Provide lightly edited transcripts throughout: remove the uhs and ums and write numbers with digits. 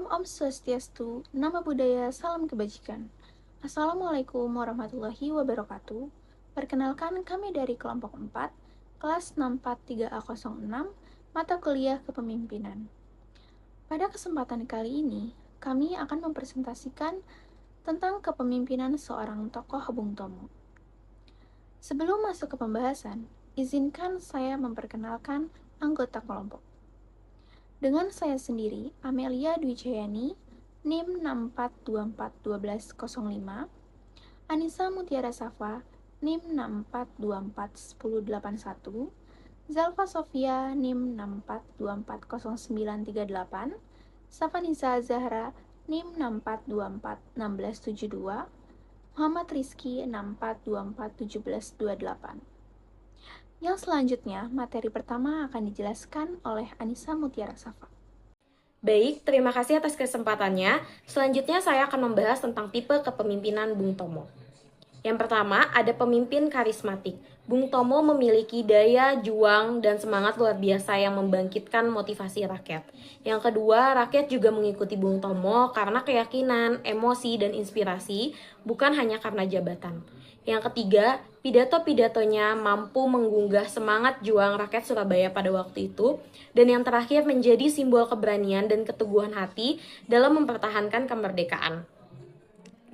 Om Swastiastu, Nama Budaya, Salam Kebajikan. Assalamualaikum warahmatullahi wabarakatuh. Perkenalkan kami dari kelompok 4, kelas 643A06, mata kuliah Kepemimpinan. Pada kesempatan kali ini, kami akan mempresentasikan tentang kepemimpinan seorang tokoh Bung Tomo. Sebelum masuk ke pembahasan, izinkan saya memperkenalkan anggota kelompok. Dengan saya sendiri, Amelia Dwijayani, NIM 64241205, Anissa Mutiara Safa, NIM 64241081, Zalfa Sofia, NIM 64240938, Safanisa Zahra, NIM 64241672, Muhammad Rizky 64241728. Yang selanjutnya, materi pertama akan dijelaskan oleh Anissa Mutiara Safa. Baik, terima kasih atas kesempatannya. Selanjutnya saya akan membahas tentang tipe kepemimpinan Bung Tomo. Yang pertama, ada pemimpin karismatik. Bung Tomo memiliki daya, juang, dan semangat luar biasa yang membangkitkan motivasi rakyat. Yang kedua, rakyat juga mengikuti Bung Tomo karena keyakinan, emosi, dan inspirasi, bukan hanya karena jabatan. Yang ketiga, pidato-pidatonya mampu menggugah semangat juang rakyat Surabaya pada waktu itu. Dan yang terakhir menjadi simbol keberanian dan keteguhan hati dalam mempertahankan kemerdekaan.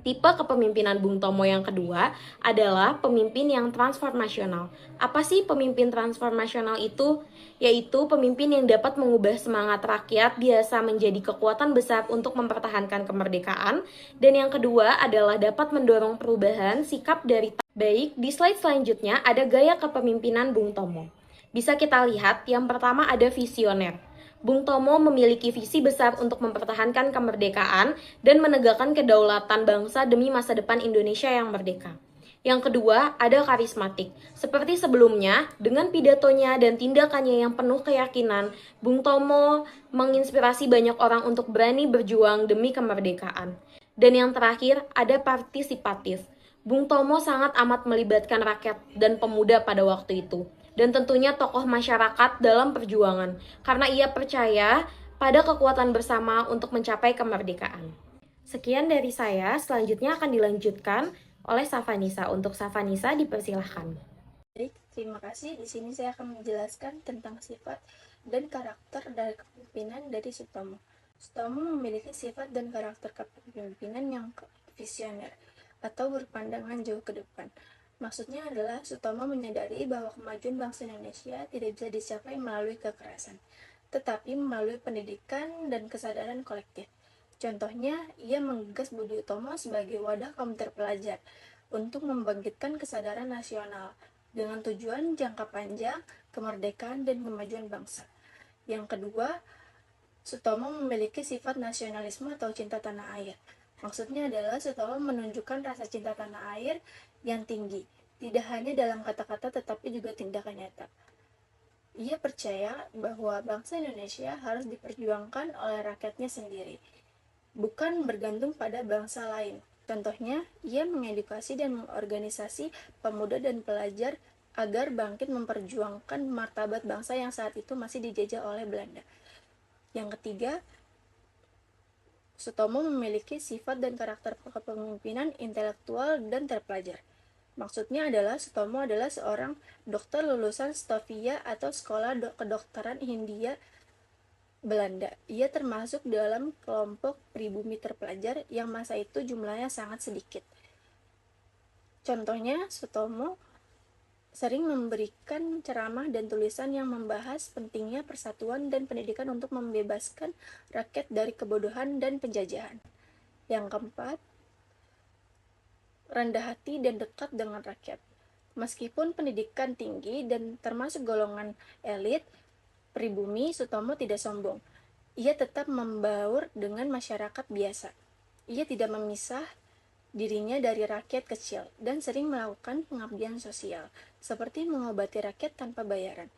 Tipe kepemimpinan Bung Tomo yang kedua adalah pemimpin yang transformasional. Apa sih pemimpin transformasional itu? Yaitu pemimpin yang dapat mengubah semangat rakyat biasa menjadi kekuatan besar untuk mempertahankan kemerdekaan. Dan yang kedua adalah dapat mendorong perubahan sikap dari. Baik, di slide selanjutnya ada gaya kepemimpinan Bung Tomo. Bisa kita lihat, yang pertama ada visioner. Bung Tomo memiliki visi besar untuk mempertahankan kemerdekaan dan menegakkan kedaulatan bangsa demi masa depan Indonesia yang merdeka. Yang kedua, ada karismatik. Seperti sebelumnya, dengan pidatonya dan tindakannya yang penuh keyakinan, Bung Tomo menginspirasi banyak orang untuk berani berjuang demi kemerdekaan. Dan yang terakhir, ada partisipatif. Bung Tomo sangat amat melibatkan rakyat dan pemuda pada waktu itu. Dan tentunya tokoh masyarakat dalam perjuangan, karena ia percaya pada kekuatan bersama untuk mencapai kemerdekaan. Sekian dari saya, selanjutnya akan dilanjutkan oleh Safanisa. Untuk Safanisa, dipersilahkan. Baik, terima kasih. Di sini saya akan menjelaskan tentang sifat dan karakter dari kepemimpinan dari Sutomo. Sutomo memiliki sifat dan karakter kepemimpinan yang visioner atau berpandangan jauh ke depan. Maksudnya adalah Sutomo menyadari bahwa kemajuan bangsa Indonesia tidak bisa dicapai melalui kekerasan, tetapi melalui pendidikan dan kesadaran kolektif. Contohnya, ia menggagas Budi Utomo sebagai wadah kaum terpelajar untuk membangkitkan kesadaran nasional dengan tujuan jangka panjang, kemerdekaan, dan kemajuan bangsa. Yang kedua, Sutomo memiliki sifat nasionalisme atau cinta tanah air. Maksudnya adalah Sutomo menunjukkan rasa cinta tanah air yang tinggi, tidak hanya dalam kata-kata tetapi juga tindakan nyata. Ia percaya bahwa bangsa Indonesia harus diperjuangkan oleh rakyatnya sendiri, bukan bergantung pada bangsa lain. Contohnya, ia mengedukasi dan mengorganisasi pemuda dan pelajar agar bangkit memperjuangkan martabat bangsa yang saat itu masih dijajah oleh Belanda. Yang ketiga, Sutomo memiliki sifat dan karakter kepemimpinan intelektual dan terpelajar. Maksudnya adalah Sutomo adalah seorang dokter lulusan Stovia atau Sekolah Kedokteran Hindia Belanda. Ia termasuk dalam kelompok pribumi terpelajar yang masa itu jumlahnya sangat sedikit. Contohnya, Sutomo sering memberikan ceramah dan tulisan yang membahas pentingnya persatuan dan pendidikan untuk membebaskan rakyat dari kebodohan dan penjajahan. Yang keempat, rendah hati dan dekat dengan rakyat. Meskipun pendidikan tinggi dan termasuk golongan elit pribumi, Sutomo tidak sombong. Ia tetap membaur dengan masyarakat biasa. Ia tidak memisah dirinya dari rakyat kecil dan sering melakukan pengabdian sosial, seperti mengobati rakyat tanpa bayaran.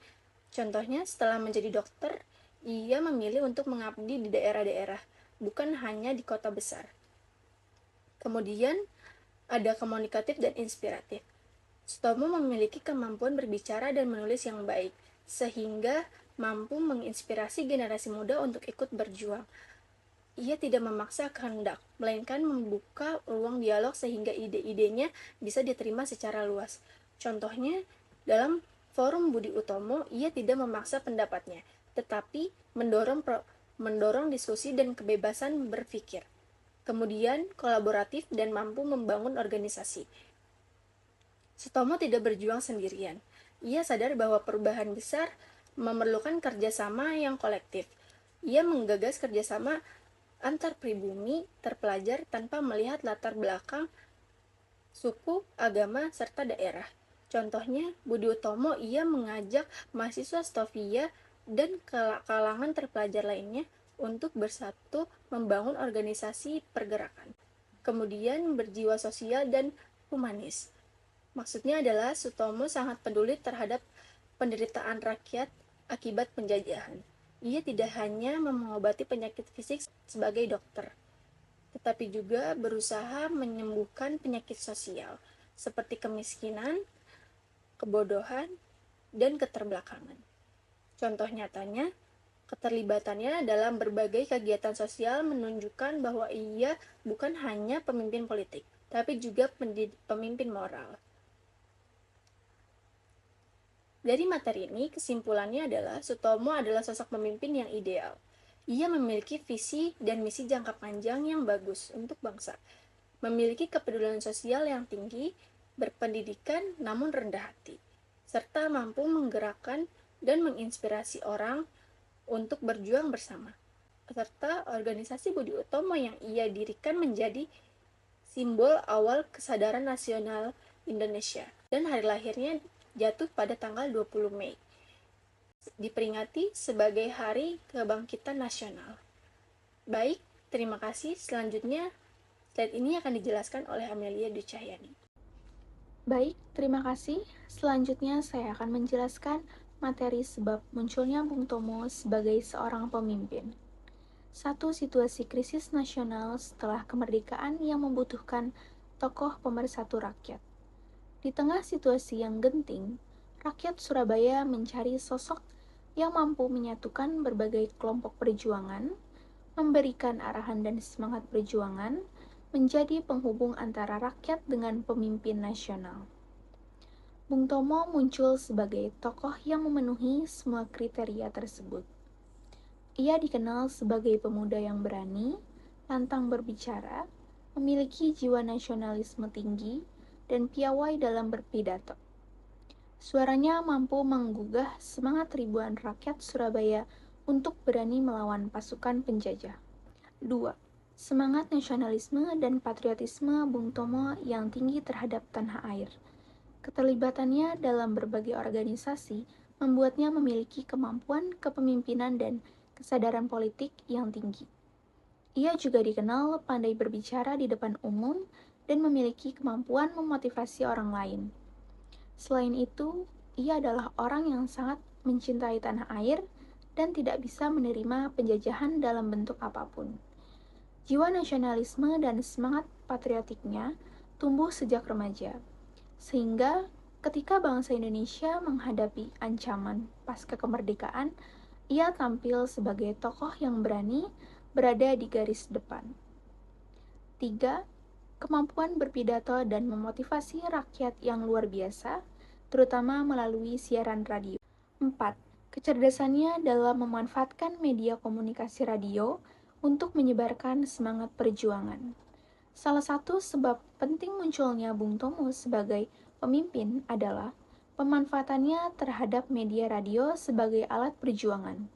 Contohnya, setelah menjadi dokter, ia memilih untuk mengabdi di daerah-daerah, bukan hanya di kota besar. Kemudian, ada komunikatif dan inspiratif. Sutomo memiliki kemampuan berbicara dan menulis yang baik, sehingga mampu menginspirasi generasi muda untuk ikut berjuang. Ia tidak memaksa kehendak, melainkan membuka ruang dialog sehingga ide-idenya bisa diterima secara luas. Contohnya, dalam forum Budi Utomo, ia tidak memaksa pendapatnya, tetapi mendorong diskusi dan kebebasan berpikir. Kemudian, kolaboratif dan mampu membangun organisasi. Sutomo tidak berjuang sendirian. Ia sadar bahwa perubahan besar memerlukan kerjasama yang kolektif. Ia menggagas kerjasama antar pribumi terpelajar tanpa melihat latar belakang, suku, agama, serta daerah. Contohnya, Budi Utomo ia mengajak mahasiswa Stovia dan kalangan terpelajar lainnya untuk bersatu membangun organisasi pergerakan. Kemudian berjiwa sosial dan humanis. Maksudnya adalah Sutomo sangat peduli terhadap penderitaan rakyat akibat penjajahan. Ia tidak hanya mengobati penyakit fisik sebagai dokter, tetapi juga berusaha menyembuhkan penyakit sosial, seperti kemiskinan, kebodohan, dan keterbelakangan. Contoh nyatanya, keterlibatannya dalam berbagai kegiatan sosial menunjukkan bahwa ia bukan hanya pemimpin politik, tapi juga pemimpin moral. Dari materi ini, kesimpulannya adalah Sutomo adalah sosok pemimpin yang ideal. Ia memiliki visi dan misi jangka panjang yang bagus untuk bangsa, memiliki kepedulian sosial yang tinggi, berpendidikan namun rendah hati, serta mampu menggerakkan dan menginspirasi orang untuk berjuang bersama. Serta organisasi Budi Utomo yang ia dirikan menjadi simbol awal kesadaran nasional Indonesia, dan hari lahirnya jatuh pada tanggal 20 Mei. Diperingati sebagai Hari Kebangkitan Nasional. Baik, terima kasih. Selanjutnya, slide ini akan dijelaskan oleh Amelia Dwi Cahyani. Baik, terima kasih. Selanjutnya saya akan menjelaskan materi sebab munculnya Bung Tomo sebagai seorang pemimpin. Satu situasi krisis nasional setelah kemerdekaan yang membutuhkan tokoh pemersatu rakyat. Di tengah situasi yang genting, rakyat Surabaya mencari sosok yang mampu menyatukan berbagai kelompok perjuangan, memberikan arahan dan semangat perjuangan, menjadi penghubung antara rakyat dengan pemimpin nasional. Bung Tomo muncul sebagai tokoh yang memenuhi semua kriteria tersebut. Ia dikenal sebagai pemuda yang berani, lantang berbicara, memiliki jiwa nasionalisme tinggi, dan piawai dalam berpidato. Suaranya mampu menggugah semangat ribuan rakyat Surabaya untuk berani melawan pasukan penjajah. 2. Semangat nasionalisme dan patriotisme Bung Tomo yang tinggi terhadap tanah air. Keterlibatannya dalam berbagai organisasi membuatnya memiliki kemampuan kepemimpinan dan kesadaran politik yang tinggi. Ia juga dikenal pandai berbicara di depan umum dan memiliki kemampuan memotivasi orang lain. Selain itu, ia adalah orang yang sangat mencintai tanah air dan tidak bisa menerima penjajahan dalam bentuk apapun. Jiwa nasionalisme dan semangat patriotiknya tumbuh sejak remaja, sehingga ketika bangsa Indonesia menghadapi ancaman pasca kemerdekaan, ia tampil sebagai tokoh yang berani berada di garis depan. 3. Kemampuan berpidato dan memotivasi rakyat yang luar biasa, terutama melalui siaran radio. 4. Kecerdasannya dalam memanfaatkan media komunikasi radio untuk menyebarkan semangat perjuangan. Salah satu sebab penting munculnya Bung Tomo sebagai pemimpin adalah pemanfaatannya terhadap media radio sebagai alat perjuangan.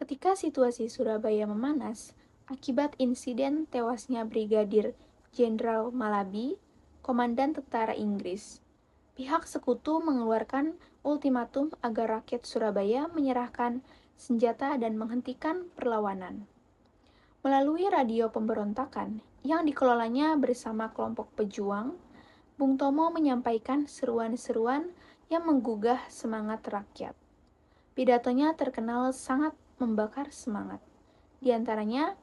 Ketika situasi Surabaya memanas, akibat insiden tewasnya Brigadir Jenderal Malabi, Komandan Tentara Inggris, pihak sekutu mengeluarkan ultimatum agar rakyat Surabaya menyerahkan senjata dan menghentikan perlawanan. Melalui radio pemberontakan yang dikelolanya bersama kelompok pejuang, Bung Tomo menyampaikan seruan-seruan yang menggugah semangat rakyat. Pidatonya terkenal sangat membakar semangat. Di antaranya,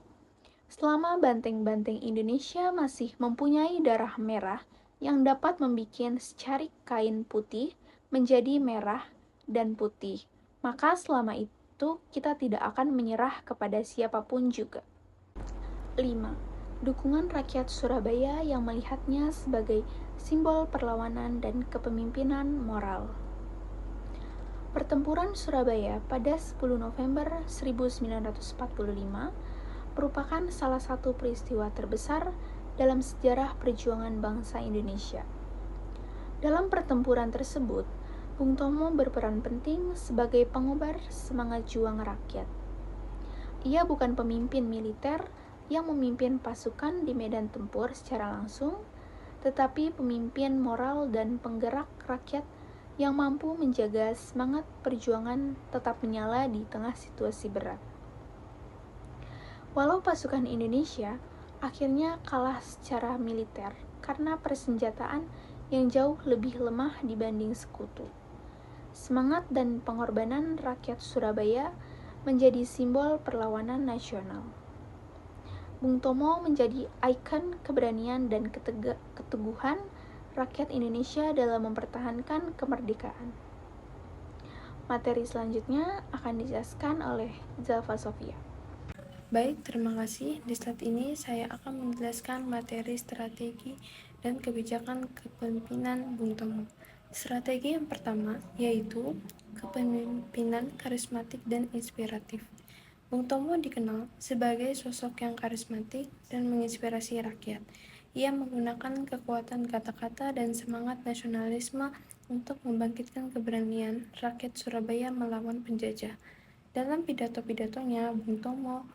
selama banteng-banteng Indonesia masih mempunyai darah merah yang dapat membuat secarik kain putih menjadi merah dan putih, maka selama itu kita tidak akan menyerah kepada siapapun juga. 5. Dukungan rakyat Surabaya yang melihatnya sebagai simbol perlawanan dan kepemimpinan moral. Pertempuran Surabaya pada 10 November 1945 merupakan salah satu peristiwa terbesar dalam sejarah perjuangan bangsa Indonesia. Dalam pertempuran tersebut, Bung Tomo berperan penting sebagai pengobar semangat juang rakyat. Ia bukan pemimpin militer yang memimpin pasukan di medan tempur secara langsung, tetapi pemimpin moral dan penggerak rakyat yang mampu menjaga semangat perjuangan tetap menyala di tengah situasi berat. Walau pasukan Indonesia akhirnya kalah secara militer karena persenjataan yang jauh lebih lemah dibanding sekutu, semangat dan pengorbanan rakyat Surabaya menjadi simbol perlawanan nasional. Bung Tomo menjadi ikon keberanian dan keteguhan rakyat Indonesia dalam mempertahankan kemerdekaan. Materi selanjutnya akan dijelaskan oleh Zalfa Sofia. Baik, terima kasih. Di slide ini saya akan menjelaskan materi strategi dan kebijakan kepemimpinan Bung Tomo. Strategi yang pertama yaitu kepemimpinan karismatik dan inspiratif. Bung Tomo dikenal sebagai sosok yang karismatik dan menginspirasi rakyat. Ia menggunakan kekuatan kata-kata dan semangat nasionalisme untuk membangkitkan keberanian rakyat Surabaya melawan penjajah. Dalam pidato-pidatonya, Bung Tomo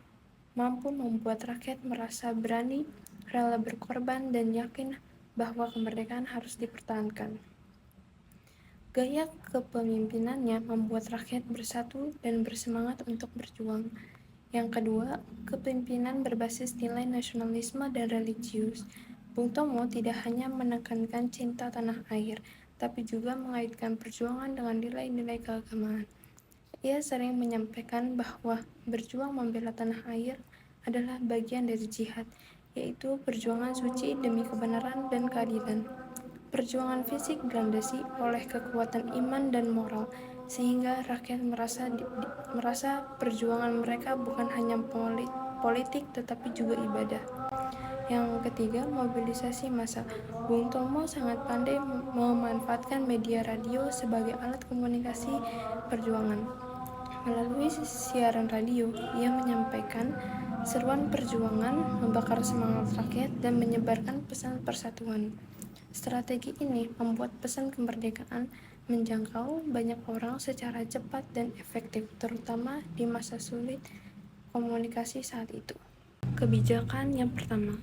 mampu membuat rakyat merasa berani, rela berkorban, dan yakin bahwa kemerdekaan harus dipertahankan. Gaya kepemimpinannya membuat rakyat bersatu dan bersemangat untuk berjuang. Yang kedua, kepemimpinan berbasis nilai nasionalisme dan religius. Bung Tomo tidak hanya menekankan cinta tanah air, tapi juga mengaitkan perjuangan dengan nilai-nilai keagamaan. Ia sering menyampaikan bahwa berjuang membela tanah air adalah bagian dari jihad, yaitu perjuangan suci demi kebenaran dan keadilan. Perjuangan fisik dilandasi oleh kekuatan iman dan moral, sehingga rakyat merasa perjuangan mereka bukan hanya politik tetapi juga ibadah. Yang ketiga, mobilisasi massa. Bung Tomo sangat pandai memanfaatkan media radio sebagai alat komunikasi perjuangan. Melalui siaran radio, ia menyampaikan seruan perjuangan, membakar semangat rakyat, dan menyebarkan pesan persatuan. Strategi ini membuat pesan kemerdekaan menjangkau banyak orang secara cepat dan efektif, terutama di masa sulit komunikasi saat itu. Kebijakan yang pertama,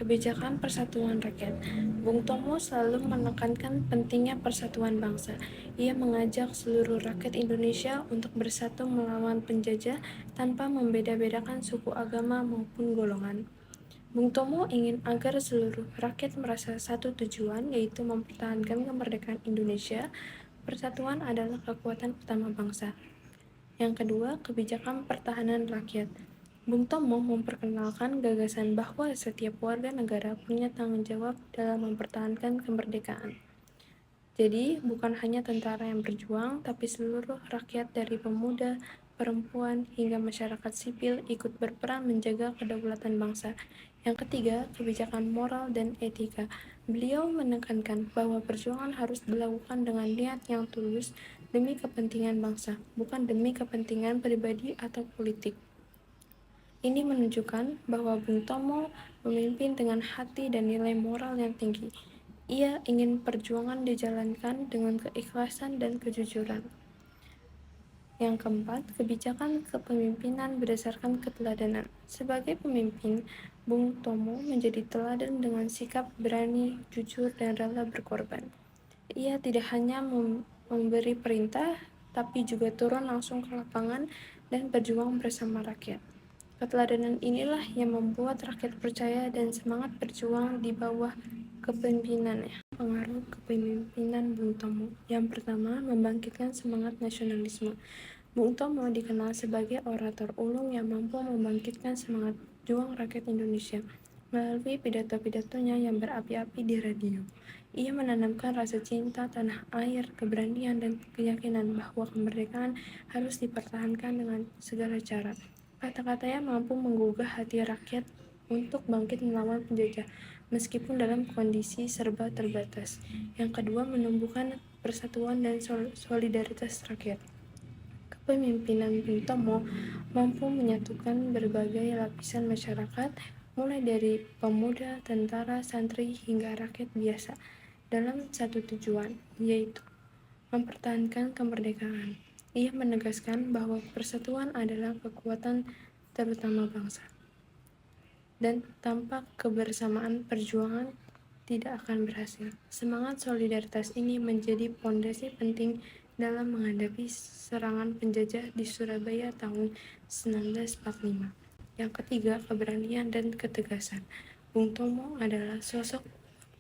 kebijakan persatuan rakyat. Bung Tomo selalu menekankan pentingnya persatuan bangsa. Ia mengajak seluruh rakyat Indonesia untuk bersatu melawan penjajah tanpa membeda-bedakan suku, agama, maupun golongan. Bung Tomo ingin agar seluruh rakyat merasa satu tujuan, yaitu mempertahankan kemerdekaan Indonesia. Persatuan adalah kekuatan utama bangsa. Yang kedua, kebijakan pertahanan rakyat. Bung Tomo memperkenalkan gagasan bahwa setiap warga negara punya tanggung jawab dalam mempertahankan kemerdekaan. Jadi, bukan hanya tentara yang berjuang, tapi seluruh rakyat dari pemuda, perempuan, hingga masyarakat sipil ikut berperan menjaga kedaulatan bangsa. Yang ketiga, kebijakan moral dan etika. Beliau menekankan bahwa perjuangan harus dilakukan dengan niat yang tulus demi kepentingan bangsa, bukan demi kepentingan pribadi atau politik. Ini menunjukkan bahwa Bung Tomo memimpin dengan hati dan nilai moral yang tinggi. Ia ingin perjuangan dijalankan dengan keikhlasan dan kejujuran. Yang keempat, kebijakan kepemimpinan berdasarkan keteladanan. Sebagai pemimpin, Bung Tomo menjadi teladan dengan sikap berani, jujur, dan rela berkorban. Ia tidak hanya memberi perintah, tapi juga turun langsung ke lapangan dan berjuang bersama rakyat. Keteladanan inilah yang membuat rakyat percaya dan semangat berjuang di bawah kepemimpinannya. Pengaruh kepemimpinan Bung Tomo. Yang pertama, membangkitkan semangat nasionalisme. Bung Tomo dikenal sebagai orator ulung yang mampu membangkitkan semangat juang rakyat Indonesia melalui pidato-pidatonya yang berapi-api di radio. Ia menanamkan rasa cinta tanah air, keberanian, dan keyakinan bahwa kemerdekaan harus dipertahankan dengan segala cara. Kata-katanya mampu menggugah hati rakyat untuk bangkit melawan penjajah, meskipun dalam kondisi serba terbatas. Yang kedua, menumbuhkan persatuan dan solidaritas rakyat. Kepemimpinan Bung Tomo mampu menyatukan berbagai lapisan masyarakat, mulai dari pemuda, tentara, santri, hingga rakyat biasa, dalam satu tujuan, yaitu mempertahankan kemerdekaan. Ia menegaskan bahwa persatuan adalah kekuatan terutama bangsa, dan tanpa kebersamaan perjuangan tidak akan berhasil. Semangat solidaritas ini menjadi fondasi penting dalam menghadapi serangan penjajah di Surabaya tahun 1945. Yang ketiga, keberanian dan ketegasan. Bung Tomo adalah sosok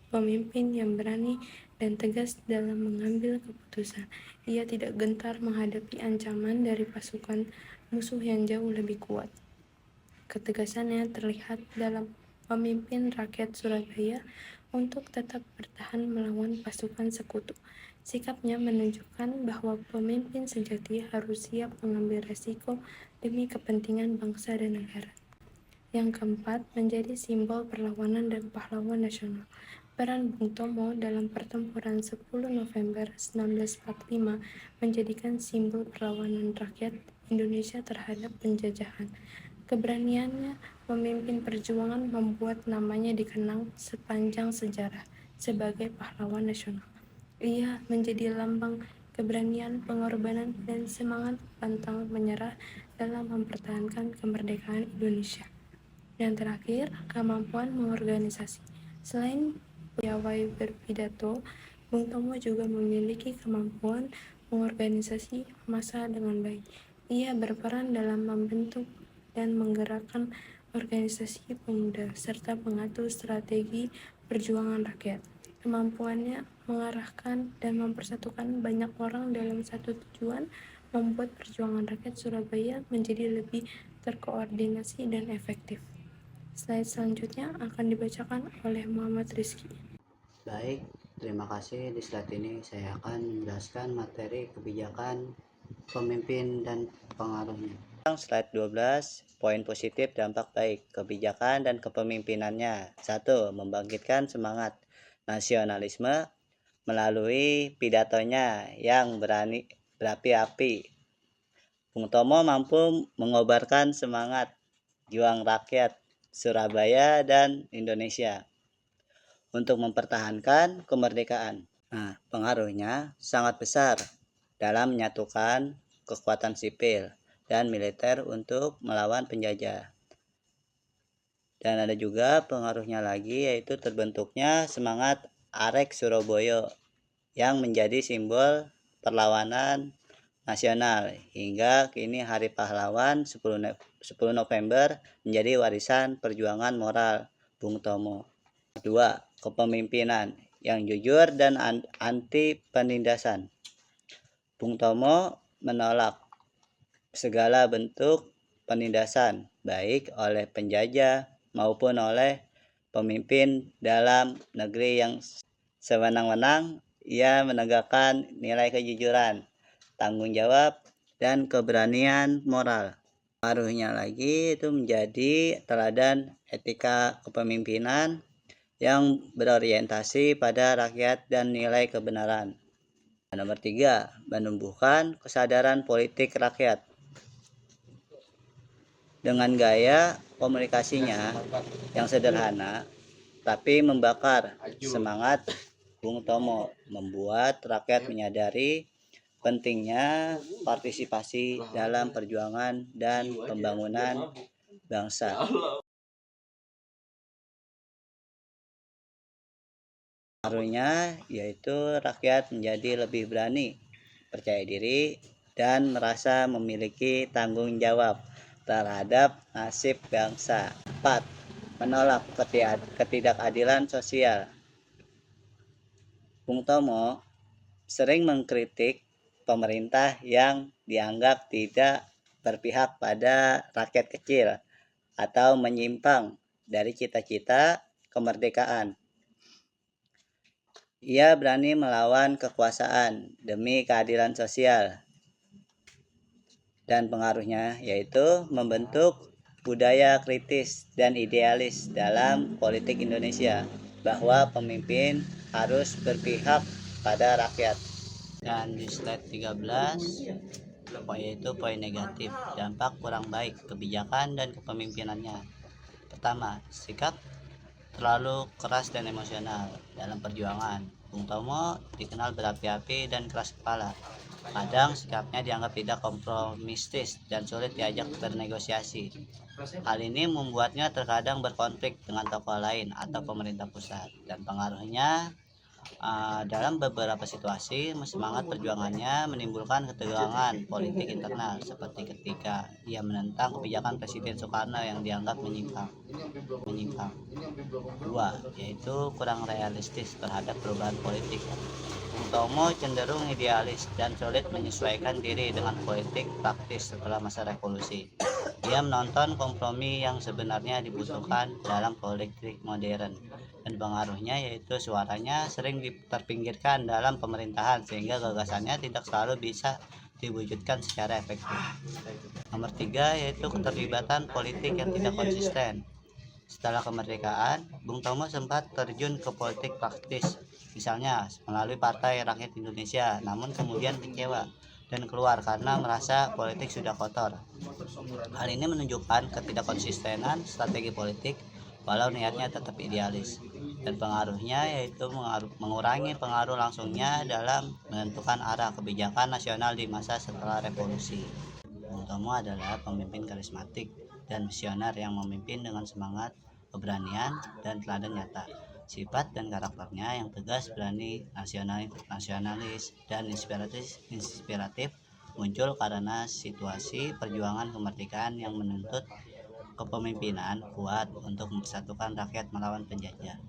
pemimpin yang berani dan tegas dalam mengambil keputusan. Ia tidak gentar menghadapi ancaman dari pasukan musuh yang jauh lebih kuat. Ketegasannya terlihat dalam memimpin rakyat Surabaya untuk tetap bertahan melawan pasukan sekutu. Sikapnya menunjukkan bahwa pemimpin sejati harus siap mengambil resiko demi kepentingan bangsa dan negara. Yang keempat, menjadi simbol perlawanan dan pahlawan nasional. Peran Bung Tomo dalam pertempuran 10 November 1945 menjadikan simbol perlawanan rakyat Indonesia terhadap penjajahan. Keberaniannya memimpin perjuangan membuat namanya dikenang sepanjang sejarah sebagai pahlawan nasional. Ia menjadi lambang keberanian, pengorbanan, dan semangat pantang menyerah dalam mempertahankan kemerdekaan Indonesia. Yang terakhir, kemampuan mengorganisasi. Selain piawai berpidato, Bung Tomo juga memiliki kemampuan mengorganisasi massa dengan baik. Ia berperan dalam membentuk dan menggerakkan organisasi pemuda, serta mengatur strategi perjuangan rakyat. Kemampuannya mengarahkan dan mempersatukan banyak orang dalam satu tujuan membuat perjuangan rakyat Surabaya menjadi lebih terkoordinasi dan efektif. Slide selanjutnya akan dibacakan oleh Muhammad Rizky. Baik, terima kasih. Di slide ini saya akan menjelaskan materi kebijakan pemimpin dan pengaruhnya. Slide 12, poin positif dampak baik kebijakan dan kepemimpinannya. 1. Membangkitkan semangat nasionalisme melalui pidatonya yang berapi-api. Bung Tomo mampu mengobarkan semangat juang rakyat Surabaya dan Indonesia untuk mempertahankan kemerdekaan. Pengaruhnya sangat besar dalam menyatukan kekuatan sipil dan militer untuk melawan penjajah. Dan ada juga pengaruhnya lagi, yaitu terbentuknya semangat Arek Surabaya yang menjadi simbol perlawanan nasional hingga kini Hari Pahlawan 10 November menjadi warisan perjuangan moral Bung Tomo. 2. Kepemimpinan yang jujur dan anti penindasan. Bung Tomo menolak segala bentuk penindasan baik oleh penjajah maupun oleh pemimpin dalam negeri yang sewenang-wenang. Ia menegakkan nilai kejujuran, tanggung jawab, dan keberanian moral. Pengaruhnya lagi itu menjadi teladan etika kepemimpinan yang berorientasi pada rakyat dan nilai kebenaran. Nomor 3, menumbuhkan kesadaran politik rakyat. Dengan gaya komunikasinya yang sederhana tapi membakar semangat, Bung Tomo membuat rakyat menyadari pentingnya partisipasi dalam perjuangan dan pembangunan bangsa. Pengaruhnya yaitu rakyat menjadi lebih berani, percaya diri, dan merasa memiliki tanggung jawab terhadap nasib bangsa. 4. Menolak ketidakadilan sosial. Bung Tomo sering mengkritik pemerintah yang dianggap tidak berpihak pada rakyat kecil atau menyimpang dari cita-cita kemerdekaan. Ia berani melawan kekuasaan demi keadilan sosial. Dan pengaruhnya yaitu membentuk budaya kritis dan idealis dalam politik Indonesia, bahwa pemimpin harus berpihak pada rakyat. Dan di slide 13 yaitu poin negatif, dampak kurang baik kebijakan dan kepemimpinannya. Pertama, sikap terlalu keras dan emosional dalam perjuangan. Bung Tomo dikenal berapi-api dan keras kepala. Kadang sikapnya dianggap tidak kompromistis dan sulit diajak bernegosiasi. Hal ini membuatnya terkadang berkonflik dengan tokoh lain atau pemerintah pusat, dan pengaruhnya dalam beberapa situasi semangat perjuangannya menimbulkan ketegangan politik internal, seperti ketika ia menentang kebijakan Presiden Soekarno yang dianggap menyimpang. Dua, yaitu kurang realistis terhadap perubahan politik. Bung Tomo cenderung idealis dan sulit menyesuaikan diri dengan politik praktis setelah masa revolusi. Dia menonton kompromi yang sebenarnya dibutuhkan dalam politik modern, dan pengaruhnya yaitu suaranya sering terpinggirkan dalam pemerintahan sehingga gagasannya tidak selalu bisa diwujudkan secara efektif. Nomor 3, yaitu keterlibatan politik yang tidak konsisten. Setelah kemerdekaan, Bung Tomo sempat terjun ke politik praktis, misalnya melalui Partai Rakyat Indonesia, namun kemudian kecewa dan keluar karena merasa politik sudah kotor. Hal ini menunjukkan ketidakkonsistenan strategi politik walau niatnya tetap idealis, dan pengaruhnya yaitu mengurangi pengaruh langsungnya dalam menentukan arah kebijakan nasional di masa setelah revolusi. Bung Tomo adalah pemimpin karismatik dan visioner yang memimpin dengan semangat, keberanian, dan teladan nyata. Sifat dan karakternya yang tegas, berani, nasionalis, dan inspiratif muncul karena situasi perjuangan kemerdekaan yang menuntut kepemimpinan kuat untuk mempersatukan rakyat melawan penjajah.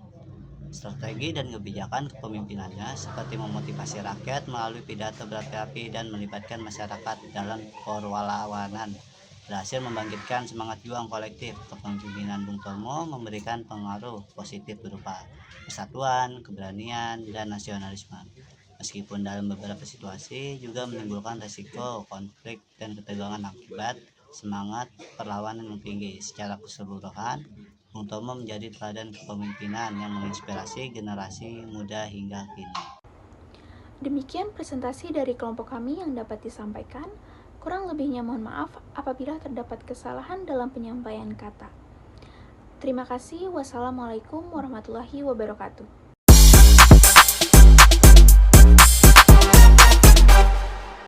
Strategi dan kebijakan kepemimpinannya seperti memotivasi rakyat melalui pidato berapi-api dan melibatkan masyarakat dalam perlawanan berhasil membangkitkan semangat juang kolektif. Kepemimpinan Bung Tomo memberikan pengaruh positif berupa persatuan, keberanian, dan nasionalisme. Meskipun dalam beberapa situasi juga menimbulkan resiko konflik dan ketegangan akibat semangat perlawanan yang tinggi. Secara keseluruhan, Bung Tomo menjadi teladan kepemimpinan yang menginspirasi generasi muda hingga kini. Demikian presentasi dari kelompok kami yang dapat disampaikan. Kurang lebihnya mohon maaf apabila terdapat kesalahan dalam penyampaian kata. Terima kasih. Wassalamualaikum warahmatullahi wabarakatuh.